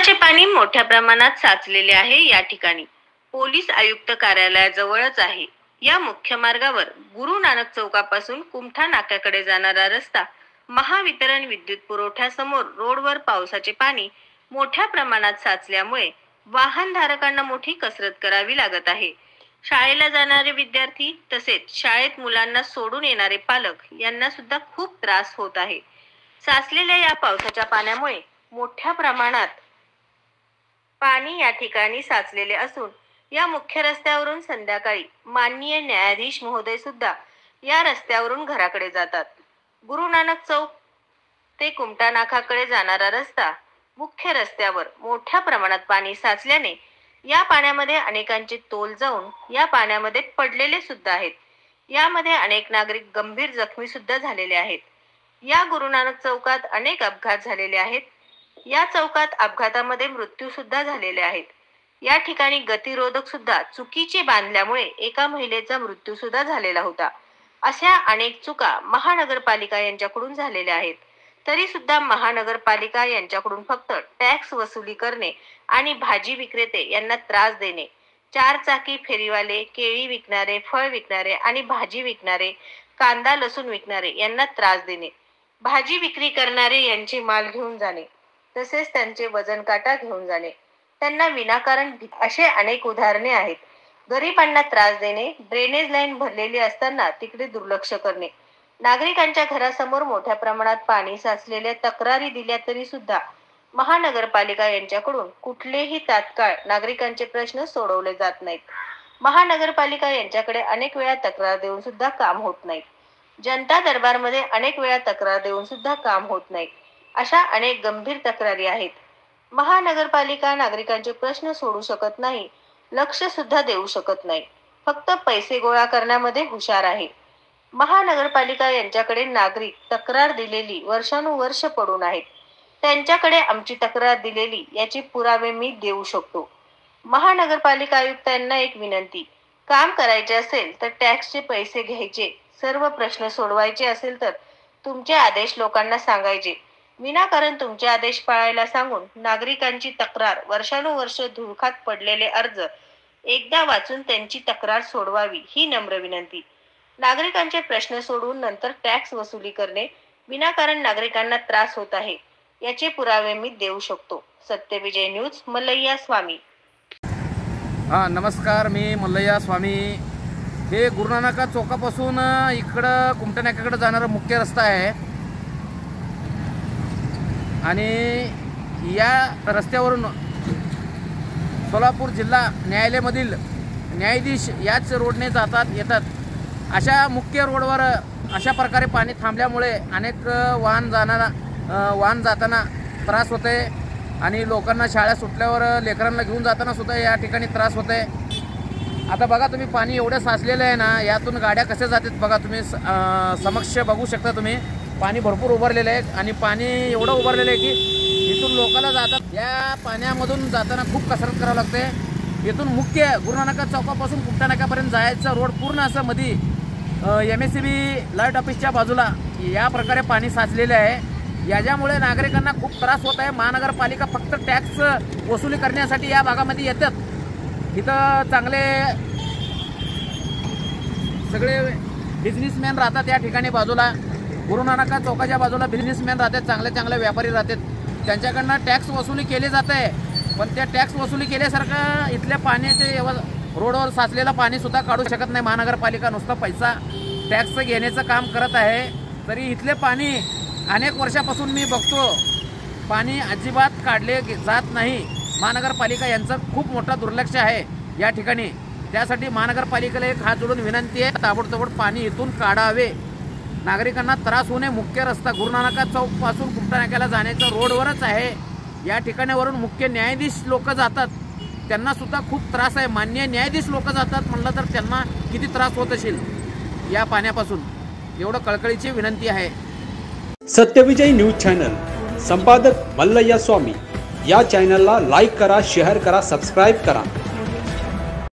पावसाचे पाणी मोठ्या प्रमाणात साचलेले आहे या ठिकाणी. पोलीस आयुक्त कार्यालयाजवळच आहे. या मुख्य मार्गावर गुरु नानक चौकापासून कुमठा नाक्याकडे जाणारा रस्ता महावितरण विद्युत पुरवठ्यासमोर रोडवर पावसाचे पाणी मोठ्या प्रमाणात साचल्यामुळे वाहनधारकांना मोठी कसरत करावी लागत आहे. शाळेला जाणारे विद्यार्थी तसेच शाळेत मुलांना सोडून येणारे पालक यांना सुद्धा खूप त्रास होत आहे. साचलेल्या या पावसाच्या पाण्यामुळे मोठ्या प्रमाणात पाणी या ठिकाणी साचलेले असून या मुख्य रस्त्यावरून संध्याकाळी माननीय न्यायाधीश महोदय सुद्धा या रस्त्यावरून घराकडे जातात. गुरु नानक चौक ते कुमठा नाकाकडे जाणारा रस्ता मुख्य रस्त्यावर मोठ्या प्रमाणात पाणी साचल्याने या पाण्यामध्ये अनेकांचे तोल जाऊन या पाण्यामध्ये पडलेले सुद्धा आहेत. यामध्ये अनेक नागरिक गंभीर जखमी सुद्धा झालेले आहेत. या गुरु नानक चौकात अनेक अपघात झालेले आहेत. या चौकात अपघातामध्ये मृत्यू सुद्धा झालेले आहेत. या ठिकाणी गतिरोधक सुद्धा चुकीचे बांधल्यामुळे एका महिलेचा मृत्यू सुद्धा झालेला होता. अशा अनेक चुका महानगरपालिका यांच्याकडून झालेल्या आहेत. तरी सुद्धा महानगरपालिका यांच्याकडून फक्त टॅक्स वसुली करणे आणि भाजी विक्रेते यांना त्रास देणे, चारचाकी फेरीवाले, केळी विकणारे, फळ विकणारे आणि भाजी विकणारे, कांदा लसूण विकणारे यांना त्रास देणे, भाजी विक्री करणारे यांचे माल घेऊन जाणे, तसेच त्यांचे वजन काटा घेऊन जाणे, त्यांना विनाकारण असे अनेक उदाहरणे आहेत. गरिबांना त्रास देणे, ड्रेनेज लाईन भरलेली असताना तिकडे दुर्लक्ष करणे, नागरिकांच्या घरासमोर मोठ्या प्रमाणात पाणी साचलेल्या तक्रारी दिल्या तरी सुद्धा महानगरपालिका यांच्याकडून कुठलेही तात्काळ नागरिकांचे प्रश्न सोडवले जात नाहीत. महानगरपालिका यांच्याकडे अनेक वेळा तक्रार देऊन सुद्धा काम होत नाही. जनता दरबारमध्ये अनेक वेळा तक्रार देऊन सुद्धा काम होत नाही. अशा अनेक गंभीर तक्रारी आहेत. महानगरपालिका नागरिकांचे प्रश्न सोडू शकत नाही, लक्ष सुद्धा देऊ शकत नाही, फक्त पैसे गोळा करण्यामध्ये हुशार आहे. महानगरपालिका यांच्याकडे नागरिक तक्रार दिलेली वर्षानुवर्ष पडून आहेत. त्यांच्याकडे आमची तक्रार दिलेली याचे पुरावे मी देऊ शकतो. महानगरपालिका आयुक्तांना एक विनंती, काम करायचे असेल तर टॅक्सचे पैसे घ्यायचे, सर्व प्रश्न सोडवायचे असेल तर तुमचे आदेश लोकांना सांगायचे. विनाकारण तुमचे आदेश पाळायला सांगून नागरिकांची तक्रार, वर्षानुवर्ष धुळखात पडलेले अर्ज एकदा वाचून त्यांची तक्रार सोडवावी ही नम्र विनंती. नागरिकांचे प्रश्न सोडवून नंतर टॅक्स वसुली करणे, विनाकारण नागरिकांना त्रास होत आहे याचे पुरावे मी देऊ शकतो. सत्यविजय न्यूज, मल्लय्या स्वामी. नमस्कार, मी मल्लय्या स्वामी. हे गुरु नानक चौकापासून इकडं कुमठा नाक्याकडे जाणारा मुख्य रस्ता आहे आणि या रस्त्यावरून सोलापूर जिल्हा न्यायालयामधील न्यायाधीश याच रोडने येतात. अशा मुख्य रोडवर अशा प्रकारे पाणी थांबल्यामुळे अनेक वाहन जाताना त्रास होते आणि लोकांना शाळा सुटल्यावर लेकरांना घेऊन जाताना सुद्धा या ठिकाणी त्रास होते. आता बघा तुम्ही, पाणी एवढं साचलेलं आहे ना, यातून गाड्या कशा जातात बघा तुम्ही, समक्ष बघू शकता तुम्ही. पाणी भरपूर उभारलेलं आहे आणि पाणी एवढं उभारलेलं आहे की इथून लोकांना जातात, या पाण्यामधून जाताना खूप कसरत करावं लागते. इथून मुख्य गुरु नानक चौकापासून कुमठा नाक्यापर्यंत जायचं रोड पूर्ण असं मध्ये MSCB लाईट ऑफिसच्या बाजूला या प्रकारे पाणी साचलेले आहे. याच्यामुळे नागरिकांना खूप त्रास होत आहे. महानगरपालिका फक्त टॅक्स वसुली करण्यासाठी या भागामध्ये येतात. इथं चांगले सगळे बिझनेसमॅन राहतात. या ठिकाणी बाजूला गुरु नानक चौकाच्या बाजूला बिझनेसमॅन राहतात, चांगले व्यापारी राहतात. त्यांच्याकडनं टॅक्स वसुली केली जाते, पण त्या टॅक्स वसुली केल्यासारखं इथल्या पाण्याचे रोडवर साचलेलं पाणी सुद्धा काढू शकत नाही महानगरपालिका. नुसतं पैसा टॅक्स घेण्याचं काम करत आहे. तरी इथले पाणी अनेक वर्षापासून मी बघतो, पाणी अजिबात काढले जात नाही. महानगरपालिका यांचं खूप मोठं दुर्लक्ष आहे या ठिकाणी. त्यासाठी महानगरपालिकेला एक हात जोडून विनंती आहे, ताबडतोब पाणी इथून काढावे. नागरिकांना त्रास होऊ नये. मुख्य रस्ता गुरु नानक चौकपासून कुमठा नाक्याला जाण्याचा रोडवरच आहे. या ठिकाणावरून मुख्य न्यायाधीश लोक जातात, त्यांना सुद्धा खूप त्रास आहे. माननीय न्यायाधीश लोक जातात म्हणलं तर त्यांना किती त्रास होत असेल या पाण्यापासून, एवढं कळकळीची विनंती आहे. सत्यविजय न्यूज चॅनल संपादक मल्लय्या स्वामी. या चॅनलला लाईक करा, शेअर करा, सबस्क्राईब करा.